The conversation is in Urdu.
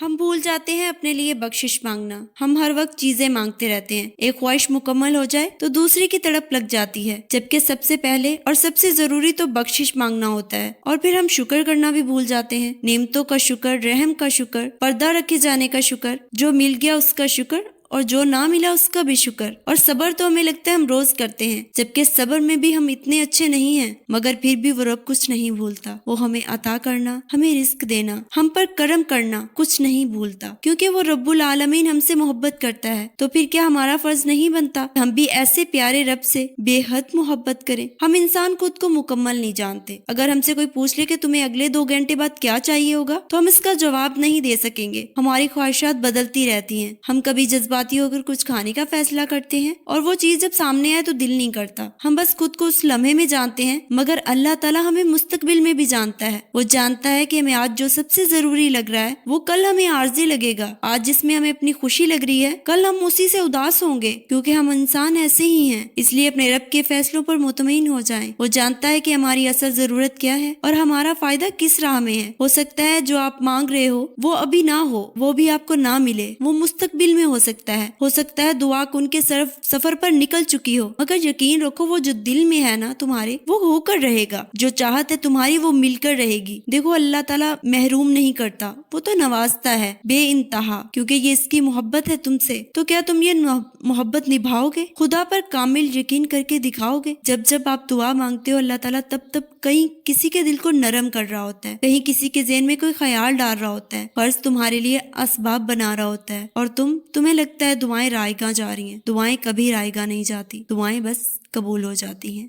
ہم بھول جاتے ہیں اپنے لیے بخشش مانگنا. ہم ہر وقت چیزیں مانگتے رہتے ہیں. ایک خواہش مکمل ہو جائے تو دوسری کی تڑپ لگ جاتی ہے، جبکہ سب سے پہلے اور سب سے ضروری تو بخشش مانگنا ہوتا ہے. اور پھر ہم شکر کرنا بھی بھول جاتے ہیں. نعمتوں کا شکر، رحم کا شکر، پردہ رکھے جانے کا شکر، جو مل گیا اس کا شکر اور جو نہ ملا اس کا بھی شکر. اور صبر تو ہمیں لگتا ہے ہم روز کرتے ہیں، جبکہ صبر میں بھی ہم اتنے اچھے نہیں ہیں، مگر پھر بھی وہ رب کچھ نہیں بھولتا. وہ ہمیں عطا کرنا، ہمیں رزق دینا، ہم پر کرم کرنا کچھ نہیں بھولتا، کیونکہ وہ رب العالمین ہم سے محبت کرتا ہے. تو پھر کیا ہمارا فرض نہیں بنتا ہم بھی ایسے پیارے رب سے بے حد محبت کریں؟ ہم انسان خود کو مکمل نہیں جانتے. اگر ہم سے کوئی پوچھ لے کہ تمہیں اگلے 2 گھنٹے بعد کیا چاہیے ہوگا تو ہم اس کا جواب نہیں دے سکیں گے. ہماری خواہشات بدلتی رہتی ہیں. ہم کبھی جذباتی ہو کر کچھ کھانے کا فیصلہ کرتے ہیں اور وہ چیز جب سامنے آئے تو دل نہیں کرتا. ہم بس خود کو اس لمحے میں جانتے ہیں، مگر اللہ تعالیٰ ہمیں مستقبل میں بھی جانتا ہے. وہ جانتا ہے کہ ہمیں آج جو سب سے ضروری لگ رہا ہے وہ کل ہمیں عارضی لگے گا. آج جس میں ہمیں اپنی خوشی لگ رہی ہے کل ہم اسی سے اداس ہوں گے، کیونکہ ہم انسان ایسے ہی ہیں. اس لیے اپنے رب کے فیصلوں پر مطمئن ہو جائیں. وہ جانتا ہے کہ ہماری اصل ضرورت کیا ہے اور ہمارا فائدہ کس راہ میں ہے. ہو سکتا ہے جو آپ مانگ رہے ہو وہ ابھی نہ ہو، وہ بھی آپ کو نہ ملے، وہ مستقبل میں ہو سکتا ہے دعا کن کے سفر پر نکل چکی ہو، مگر یقین رکھو وہ جو دل میں ہے نا تمہارے وہ ہو کر رہے گا. جو چاہت ہے تمہاری وہ مل کر رہے گی. دیکھو اللہ تعالیٰ محروم نہیں کرتا، وہ تو نوازتا ہے بے انتہا، کیونکہ یہ اس کی محبت ہے تم سے. تو کیا تم یہ محبت نبھاؤ گے؟ خدا پر کامل یقین کر کے دکھاؤ گے؟ جب آپ دعا مانگتے ہو اللہ تعالیٰ تب کہیں کسی کے دل کو نرم کر رہا ہوتا ہے، کہیں کسی کے ذہن میں کوئی خیال ڈال رہا ہوتا ہے، فرض تمہارے لیے اسباب بنا رہا ہوتا ہے، اور تمہیں لگتا ہے دعائیں رائے گاں جا رہی ہیں. دعائیں کبھی رائے گاں نہیں جاتی، دعائیں بس قبول ہو جاتی ہیں.